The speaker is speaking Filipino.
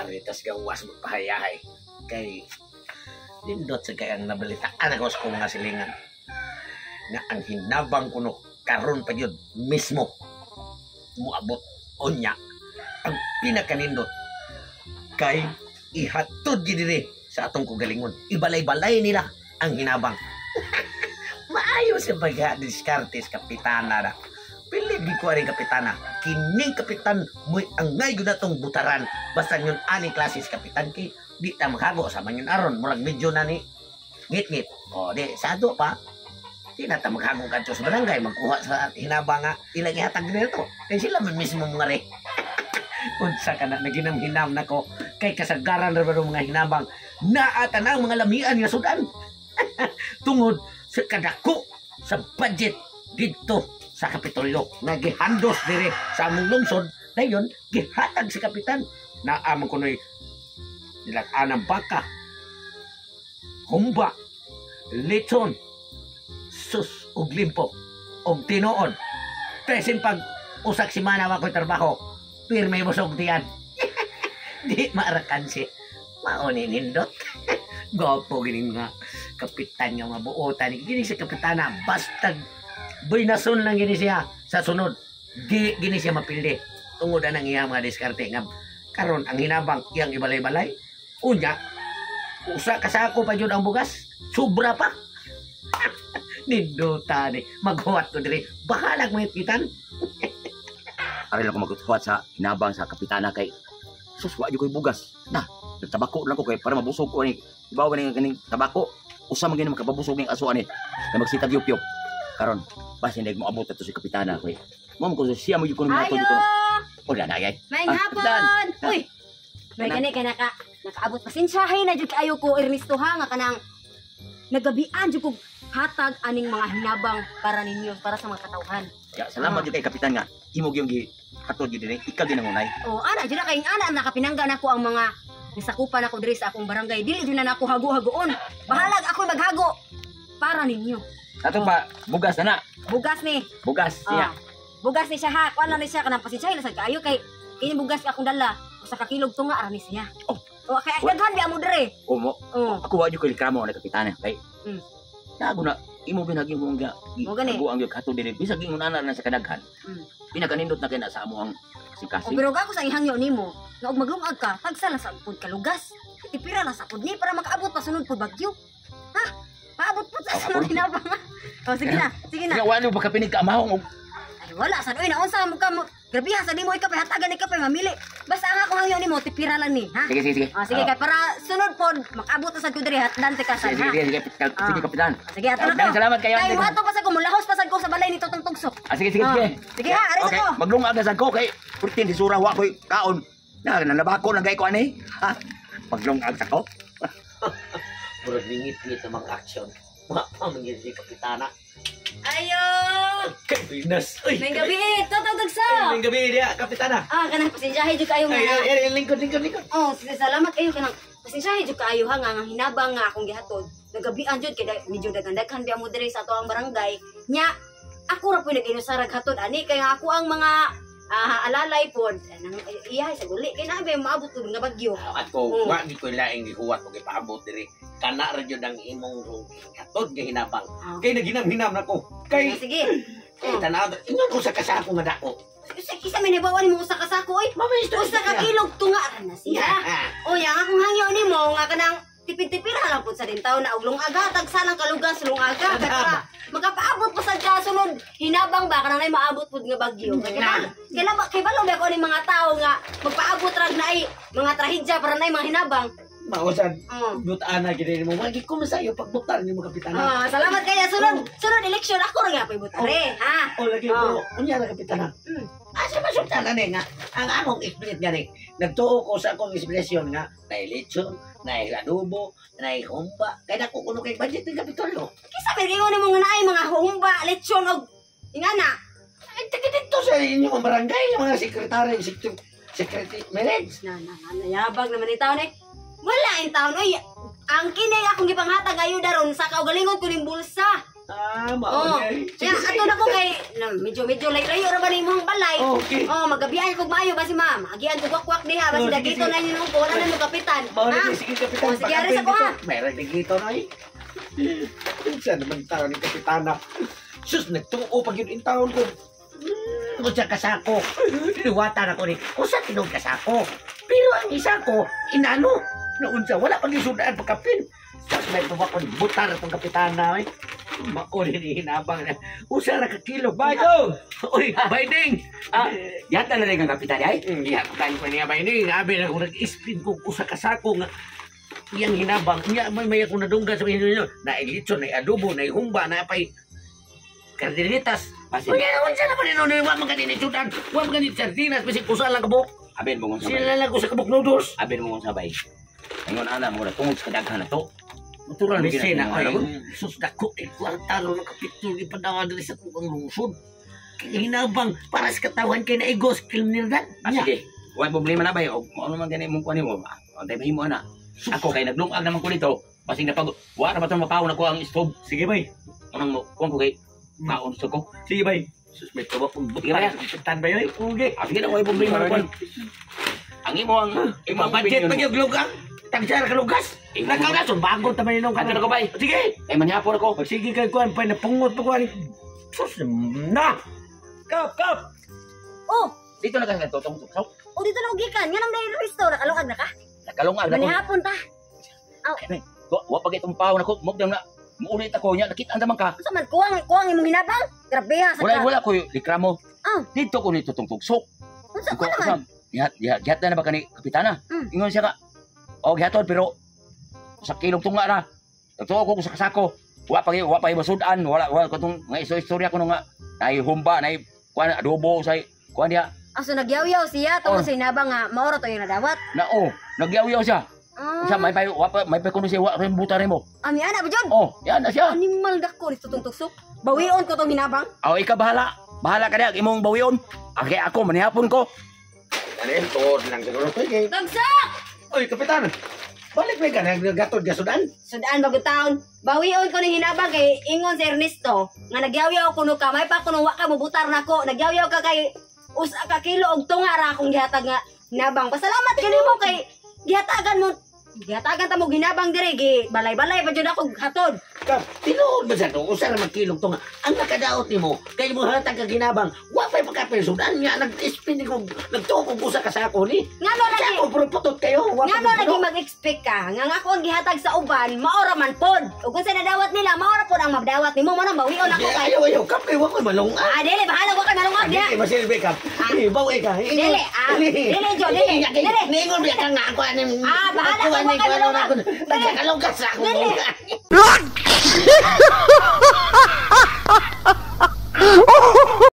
Aritas gawas magpahayahay. Kay lindot sa kayang nabalitaan ako sa kong nga silingan. Nga ang hinabang kuno karon pa yun mismo muabot onya ang pinakanindot kay ihatod gid sa atong kugalingon. Ibalay-balay nila ang hinabang. Maayo sa pagka-diskarte sa kapitana na. Pilig di ko rin kapitana. Kining kapitan mo'y ang ngay natong butaran. Basta yun ani klasis kapitan kay di ta makago sa man yun aron. Murag medyo na ni ngit-ngit. O di, sado pa. Di na ta makago kanto sa barangay. Magkuha sa hinabang nga ilang ihatag nito. Kaya sila man mismo mga rin. Unsa ka na naginam-hinam na ko kay kasagaran na ba mga hinabang naata na ang mga lamian nga sudan. Tungod sa kadako sa budget dito sa Kapitolyo na gihandos dire sa among lungsod dayon gihatag sa kapitan na among kunoy nilag-anang baka, humba, lechon, sus ug limpo og tinuod. Tesin pag usak semana wa ko'y trabaho pirme busog tiyan. Di maarakansi mauni nindot. Gopo gining nga kapitan nga mabuotan gini sa kapitana basta boy nasun lang gini siya sa sunod di gini siya mapildi tungod ang iya mga diskarte nga karon ang hinabang iyang ibalay-balay unya usa ka sako pa jud ang bugas sobra pa. Nindota ni maghuwat ko diri bahalag mo itan. Ari lang ko maghuwat sa hinabang sa kapitana kay suswa jud koy bugas na nagtabako lang ko kay para mabusog ko ni ibaw ba ni kaning tabako usa man gani makababusog ning aso ani kay magsitag yupyop karon basta hindi mo abot ato si kapitana koy mo ko siya mo jud ko nato jud ko wala na gay may hapon uy may gani kay nakaabot pasensyahay na jud kayo ko Ernesto ha nga kanang nagabian jud ko hatag aning mga hinabang para ninyo para sa mga katawhan. Ya salamat jud kay kapitan nga imog yung hatod jud dinhi ikaw din nangunay. Oh ana jud kay ana nakapinanggan ako ang mga nisakupan ako diri sa akong barangay. Dili jud na nako hago-hagoon. Bahalag ako maghago para ninyo. Ato pa bugas na. Bugas ni. Bugas siya. Bugas ni siya ha. Kuan na ni siya kanang pasensyahay na sad kaayo kay kini bugas akong dala. Usa ka kilog tunga ara ni siya. Oh. O kay daghan di amo diri. Mo. Ako wa jud ko reklamo na kapitana kay. Nago na imo binagyo mo nga. Mo gani. Ang hatod diri bisag ingon ana na sa kadaghan. Pinakanindot na kay na sa amo ang sikasi. Pero ako sa ihangyo nimo, nga og maglungag ka, tagsa lang sa pud ka lugas. Ipira lang sa pud ni para makaabot pa sunod pud bagyo. Ha? Paabot pud sa sunod hinabang. Oh sige na, sige na. Nga wala ba ka pinig ka amahong og ay wala sad oy naunsa mo ka mo. Grabiha sa nimo ikapay hatagan ikapay mamili. Basta ang akong hangyo nimo tipira lang ni, ha? Sige. Oh sige kay para sunod pod makaabot sa sad ko diri hatdan te ka sad, ha? Sige kapitan. Sige ato na to. Salamat kayo. Kay mo ato pa sa ko mulahos pa sad ko sa balay nito tong tugsok. Sige. Sige ha, ari Okay, ko. maglungag na sad ko kay kurtin di surah wa koy kaon. Na nanabako na gay ko ani. Ha? Maglungag sa ko. Murag ningit-ngit na mga aksyon. Mamangin si kapitana. Ayo. Kay Pinas. Uy, May gabi totog dagsa. May gabi dia kapitana. Kanang pasensyahe jud kayo nga. Ay, lingkod. Oh, salamat kayo kanang pasensyahe jud kayo ha nga hinabang nga akong gihatod. Nagabian jud kay medyo daghan-daghan biya mo diri sa ato ang barangay. Nya ako ra pud nag-inusarag hatod ani kay nga ako ang mga alalay pod nang iyahay sa guli kay nabe maabot pud nga bagyo. Ako, wa di ko laing gihuwat og ipaabot diri. Kana ra jud ang imong hatod nga hinabang. Kay naginam-hinam nako. Kay Sige. tanaw, ingon ko sa kasako nga dako. Isa may nabawan mo usa ka sako oy. Usa ka kilog tunga ra na siya. O yang akong hangyo nimo nga kanang tipid-tipid lang pud sa dintaw na og lungaga tagsalang kalugas lungaga kay para makapaabot pa sa sunod hinabang ba kanang nay maabot pud nga bagyo. Kay balo ba ko ni mga tao nga magpaabot rag na ay mga trahedya para nay mga hinabang. Mausan, butaan na gini mo. Magi ko masayo pagbutan ni mo kapitana. Salamat kaya sunod eleksyon ako ra gyapon butare, ha. Lagi ko. Unya na kapitana. Asa masuktan na nga ang among experience gani. Nagtuo ko sa akong inspirasyon nga na lechon, na adobo, na humba. Kaya nakukuno kay budget ng Kapitolyo. Kisa may ingon nimo nga naay mga humba, lechon og ingana. Ay taga dito sa inyong barangay, yung mga sekretary, secretary marriage. Nayabag naman ni taon eh. Wala in taon oy. Ang kini akong gipanghatag ayo daron sa kaugalingon ko ning bulsa. Ah, Oh, maulay. kaya ato na ko kay medyo layo ra ba ni imong balay. Okay. Oh, magabiyahe kog maayo basi ma'am. Agian ko kwak diha basi Oh, sige, dagito sige. na ninyo ko wala na mo kapitan. Maulay, Ha? sige, kapitan. Oh, sige, aris ako, ha? Meron dito na eh. Saan naman tao ni kapitana? Sus, nagtuo pag yun in taon ko. Unsa kasako. Inuwatan ako ni, usa tinong kasako. Pero ang isa ko, inano. Naunsa, wala pag isudaan pagkapin. Tapos may tuwa ko ni butar itong kapitana. Eh. Mauli ni hinabang na. Usa na kakilo. Baydong! Uy, Bayding! Ah, yata na rin ang kapitan ay? Iyakutan ko niya Bayding. Abi na kung nag-spin ko usa kasako nga. Yang hinabang. May ako nadungga sa inyo. Nailitso, na adobo, na humba, na pa'y kardinitas. Pasin. Uy, ano siya naman ino? Huwag maganin isudan. Huwag maganin sardinas. Kasi kusa lang kabuk. Abin mo kung sabay. Sila lang ko sa kabuk noodles. Abin mo kung sabay. Ngayon ana mo na tungod sa kadaghan na to. Natural Ano ni Sena. ginagawa Ay, mo? sus dako. Kwartalo ng kapitol. Ipadanga dali sa tukang lungsod. Kaya hinabang. Para sa katawan kay na igos. Kilnirdan. Ah, sige. Huwag problema na ba yun? Ano man ganyan mong kuhanin mo? Antay ba mo na? Ako kay naglungag naman ko dito. Pasing napag... Wala na ba itong mapaw na ko ang stove? Sige bay. Anong mo? Kuhan ko kay... Kaon sa ko. Sige bay. Sus, may tuwa kong Sige ba yan? Kapitan ba yun? Okay. Ah, sige na, huwag problema na kuhan. Ang imo ang... Ima budget pa yung lugar. Tagsara ka lugas. Imo- Nakagasong bago taman yun. Ano na ko bay? Sige. Ay manhapon ako. Sige ka kuhan pa napungot pa kuhan. Sus na. Kap! Kap! Oh, Dito na ka tutong tuksaw. oh dito na ugikan. Nga nang dahil resto nakalungag na ka. Nakalungag na ko. Manihapon ta. Wa pag itong paw na ko. Mugdam na. Muulit ako niya. Nakita naman ka. Sa man kuwang imong hinabang. Grabe ha sa ka. Wala ko likramo. Ah. Dito ko nito tugsok. Unsa Ko ko naman? gihat na ba kani kapitana? Ingon siya ka. O gihatod pero sa kilong tunga na. Totoo ko sa kasako. Wa pa masudan, wala ko tong nga istorya ko nga nay humba nay kuan adobo say kuan dia. Aso nagyaw-yaw siya tungkol Oh. sa hinabang nga maoro to yung nadawat. Na nagyaw-yaw siya. Siya Ah, may pa kuno siya wa rin buta mo. ami ana ba jud? Oh, yan na siya. Animal dako ni tutong tuksok. Bawion ko tong hinabang. Aw ikaw bahala. Bahala ka diha imong bawion. Agi ako manihapon ko. Ano yun? Tuod lang siguro. Sige. Tagsak! Uy, kapitan. Balik na ka. Naggatod ka sudan. Sudaan bago taon. Bawion ko ning hinabang kay ingon si Ernesto nga nagyaw-yaw kuno ka may pa kuno wa ka mobutar nako. Nagyaw-yaw ka kay usa ka kilo og tunga ra akong gihatag nga hinabang. Pasalamat kini mo kay gihatagan mo. Gihatagan ta mo hinabang dire gi balay-balay pa jud ako hatod. Kap, tinuod ba sa ito? Usa na magkilog to nga. Ang nakadaot ni mo, kaya mo hatag ka ginabang, wapay pagkapil sudan niya, nag-spin ko, nagtukog ko sa kasako ni. Nga no lagi Ako, puro putot kayo. nga no lagi mag-expect ka nga ako ang gihatag sa uban maora man pod. Ug kung sa nadawat nila maora pod ang mabdawat nimo man ang bawion ako kay. Ayaw, kap, kayo ako malunga. Ah, dili bahala ko kay malungag Hindi, diha. masilbi kap. Bawi ka. Dili, dili, Jo, dili. Dili. Ningon biya ka nga ako. Ah, bahala ka, huwag ka malunga. Tagalugas ako. Dili.